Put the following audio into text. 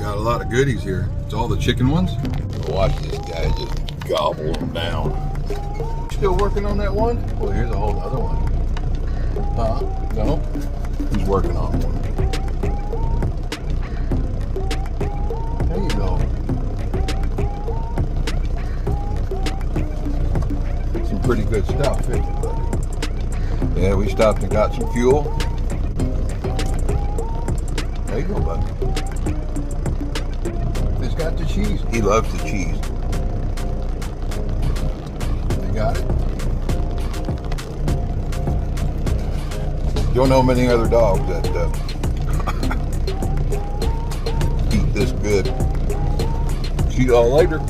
got a lot of goodies here. It's all the chicken ones. Watch this guy just gobble them down. Still working on that one? Well, here's a whole other one. No? He's working on one. There you go. Some pretty good stuff, isn't it, buddy? Yeah, we stopped and got some fuel. There you go, buddy. It's got the cheese. He loves the cheese. You got it? Don't know many other dogs that eat this good. See y'all later.